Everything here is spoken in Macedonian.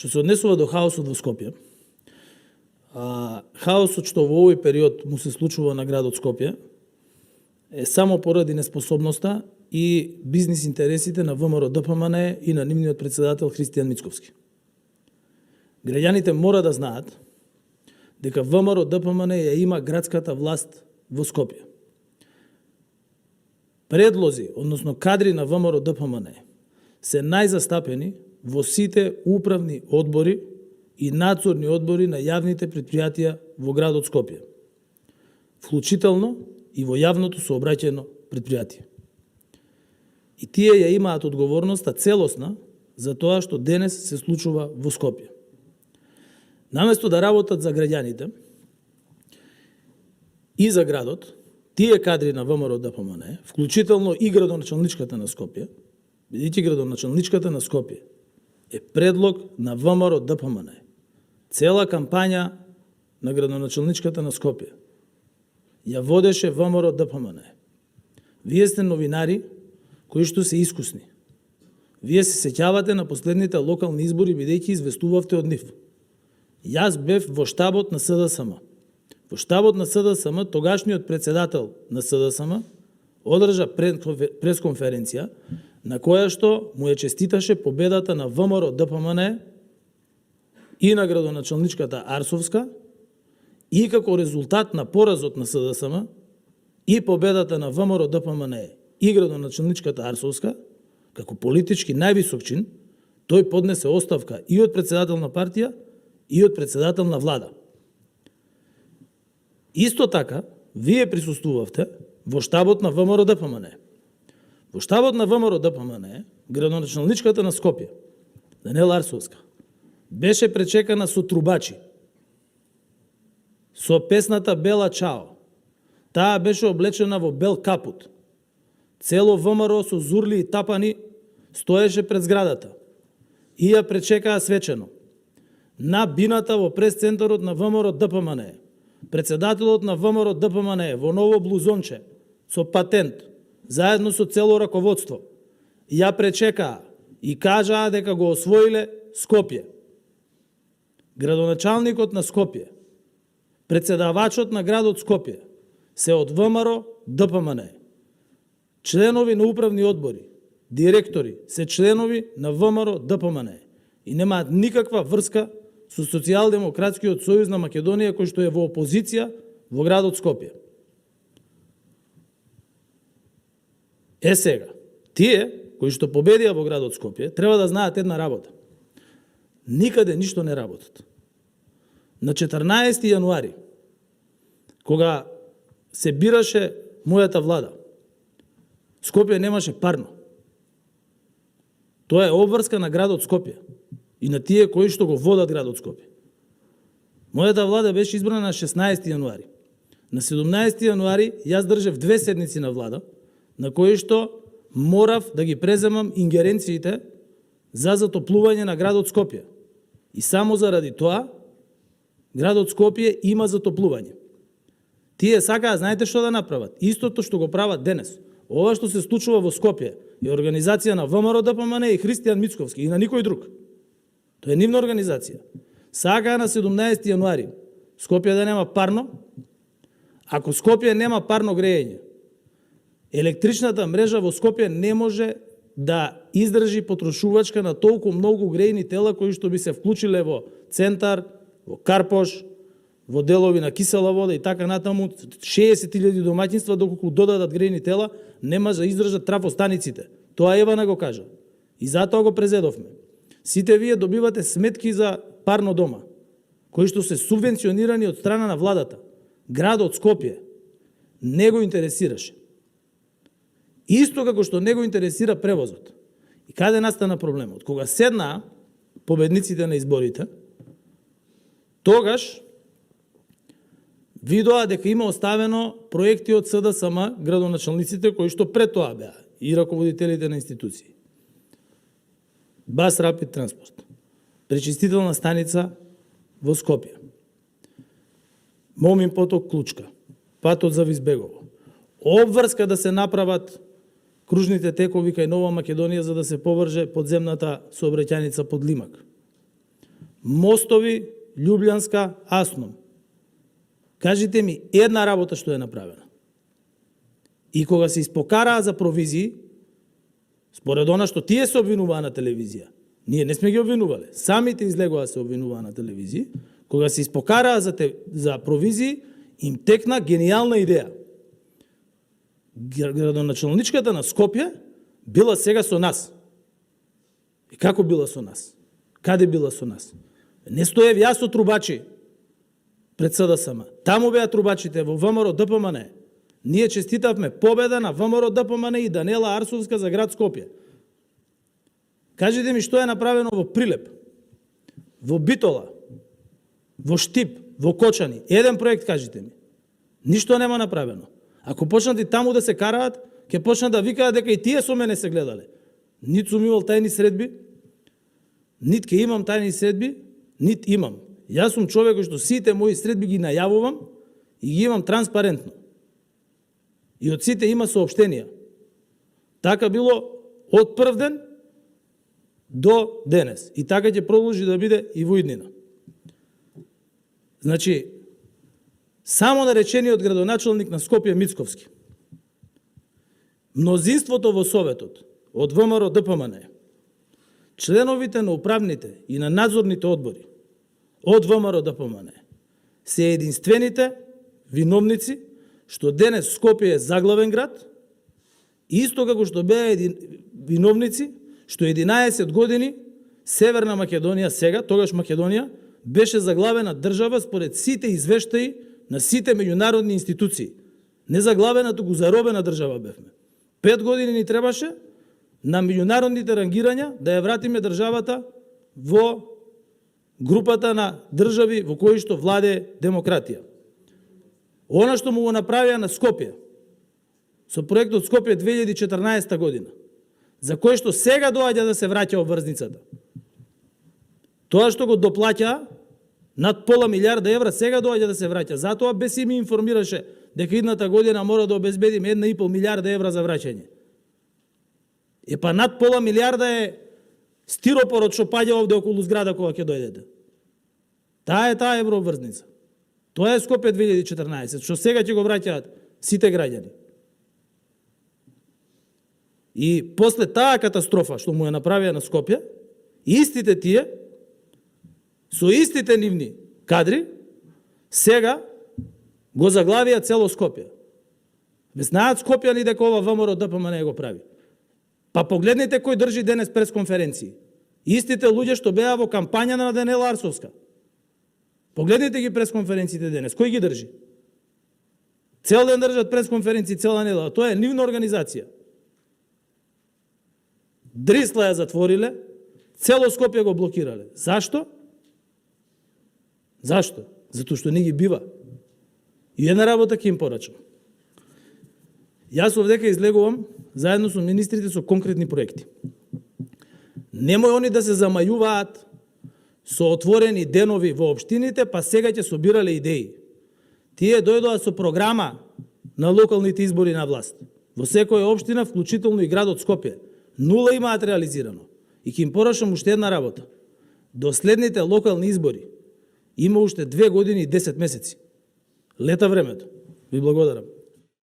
Што се однесува до хаосот во Скопје, хаосот што во овој период му се случува на градот Скопје е само поради неспособноста и бизнис интересите на ВМРО ДПМН и на нивниот председател Христијан Мицковски. Граѓаните мора да знаат дека ВМРО ДПМН ја има градската власт во Скопје. Предлози, односно кадри на ВМРО ДПМН се најзастапени во сите управни одбори и надзорни одбори на јавните предпријатија во градот Скопје, вклучително и во јавното сообраќајно предпријатие. И тие ја имаат одговорноста целосна за тоа што денес се случува во Скопје. Наместо да работат за граѓаните и за градот, тие кадри на ВМРО ДПМН, вклучително и градоначалничката на Скопје, бидејќи градоначалничката на Скопје е предлог на ВМРО ДПМН. Цела кампања на градоначалничката на Скопје ја водеше ВМРО ДПМН. Вие сте новинари кои што се искусни. Вие се сеќавате на последните локални избори бидејќи известувавте од нив. Јас бев во штабот на СДСМ. Во штабот на СДСМ тогашниот председател на СДСМ одржа пресконференција на која што му ја честиташе победата на ВМРО ДПМН и на градоначалничката Арсовска и како резултат на поразот на СДСМ и победата на ВМРО ДПМН и градоначалничката Арсовска, како политички највисок чин, тој поднесе оставка и од председател на партија и од председател на влада. Исто така, вие присуствувавте во штабот на ВМРО ДПМН. Во штабот на ВМРО ДПМН, градоначалничката на Скопје, Даниела Арсовска, беше пречекана со трубачи, со песната Бела Чао. Таа беше облечена во бел капут. Цело ВМРО со зурли и тапани стоеше пред зградата и ја пречекаа свечено. На бината во прес-центарот на ВМРО ДПМН, председателот на ВМРО ДПМН во ново блузонче, со патент, заедно со цело раководство, ја пречекаа и кажаа дека го освоиле Скопје. Градоначалникот на Скопје, председавачот на градот Скопје, се од ВМРО ДПМН. Членови на управни одбори, директори се членови на ВМРО ДПМН и немаат никаква врска со Социјалдемократскиот сојуз на Македонија кој што е во опозиција во градот Скопје. Сега, тие кои што победија во градот Скопје треба да знаат една работа. Никаде ништо не работат. На 14 јануари, кога се бираше мојата влада, Скопје немаше парно. Тоа е обврска на градот Скопје и на тие кои што го водат градот Скопје. Мојата влада беше избрана на 16 јануари. На 17 јануари јас држев 2 седници на влада, на кои што морав да ги преземам ингеренциите за затоплување на градот Скопје. И само заради тоа, градот Скопје има затоплување. Тие сакаат, знаете што да направат? Истото што го прават денес. Ова што се случува во Скопје е организација на ВМРО ДПМН и Христијан Мицковски и на никој друг. Тоа е нивна организација. Сакаа на 17 јануари Скопје да нема парно. Ако Скопје нема парно грејење, електричната мрежа во Скопје не може да издржи потрошувачка на толку многу грејни тела кои што би се вклучиле во Центар, во Карпош, во делови на Кисела вода и така натаму. 60.000 домаќинства доколку додадат грејни тела нема да издржат трафостаниците. Тоа Евана го кажа. И затоа го презедовме. Сите вие добивате сметки за парно дома, кои што се субвенционирани од страна на владата. Градот Скопје не го интересираше. Исто како што не го интересира превозот. И каде настана проблемот? Кога седнаа победниците на изборите, тогаш видоа дека има оставено проекти од СДСМ, градоначалниците кои што пред тоа беа и раководителите на институции. Бас Рапид Транспорт, пречистителна станица во Скопје, Момин поток Клучка, патот за Визбегово, обврска да се направат кружните текови кај Нова Македонија за да се поврже подземната сообраќајница под Лимак. мостови, Љубљанска, Асном. Кажите ми една работа што е направена. И кога се испокараа за провизии, според она што тие се обвинуваа на телевизија, ние не сме ги обвинувале, самите излегоа се обвинуваа на телевизија, кога се испокараа за провизии, им текна гениална идеја. Градоначалничката на Скопје била сега со нас. И како била со нас? Каде била со нас? Не стоев јас со трубачи пред СДСМ. Таму беа трубачите во ВМРО ДПМН. Ние честитавме победа на ВМРО ДПМН и Данела Арсовска за град Скопје. Кажете ми што е направено во Прилеп, во Битола, во Штип, во Кочани. Еден проект кажете ми. Ништо нема направено. Ако почнат и таму да се караат, ќе почнат да викаат дека и тие со мене се гледале. Нит сум имал тајни средби, нит ќе имам тајни средби, нит имам. Јас сум човек кој што сите мои средби ги најавувам и ги имам транспарентно. И од сите има соопштенија. Така било од прв ден до денес. И така ќе продолжи да биде и во иднина. Значи, само наречениот градоначалник на Скопје Мицковски, мнозинството во Советот од ВМРО ДПМН, членовите на управните и на надзорните одбори од ВМРО ДПМН се единствените виновници што денес Скопје е заглавен град, исто како што беа виновници што 11 години Северна Македонија сега, тогаш Македонија, беше заглавена држава според сите извештаи на сите меѓународни институции. Не заглавена, туку заробена држава бевме. 5 години ни требаше на меѓународните рангирања да ја вратиме државата во групата на држави во кои што владее демократија. Она што му го направија на Скопје, со проектот Скопје 2014 година, за кој што сега доаѓа да се враќа обврзницата. Тоа што го доплаќа над пола милиарда евра, сега доаѓа да се враќа. Затоа БСИ ми информираше дека идната година мора да обезбедиме 1,5 милиарда евра за враќање. Па над пола милиарда е стиропорот што паѓа овде околу зграда кога ќе дојдете. Таа е таа еврообврзница. Тоа е Скопје 2014, што сега ќе го враќаат сите граѓани. И после таа катастрофа што му ја направија на Скопје, истите тие, со истите нивни кадри, сега го заглавија цело Скопје. Знаат скопјани дека ова ВМРО ДПМН го прави. Па погледнете кој држи денес пресконференции. Истите луѓе што беа во кампања на Данела Арсовска. Погледнете ги пресконференциите денес. Кој ги држи? Цел ден држат пресконференции, цела недела. Тоа е нивна организација. Дрисла ја затвориле, цело Скопје го блокирале. Зашто? Зашто? Затоа што не ги бива. И една работа ќе им порачам. Јас овдека излегувам заедно со министрите со конкретни проекти. Немој они да се замајуваат со отворени денови во општините, па сега ќе собирале идеи. Тие дојдоа со програма на локалните избори на власт. Во секоја општина, вклучително и градот Скопје. 0 имаат реализирано. И ќе им порашам уште една работа. До следните локални избори има уште 2 години и 10 месеци. Лета времето. Ви благодарам.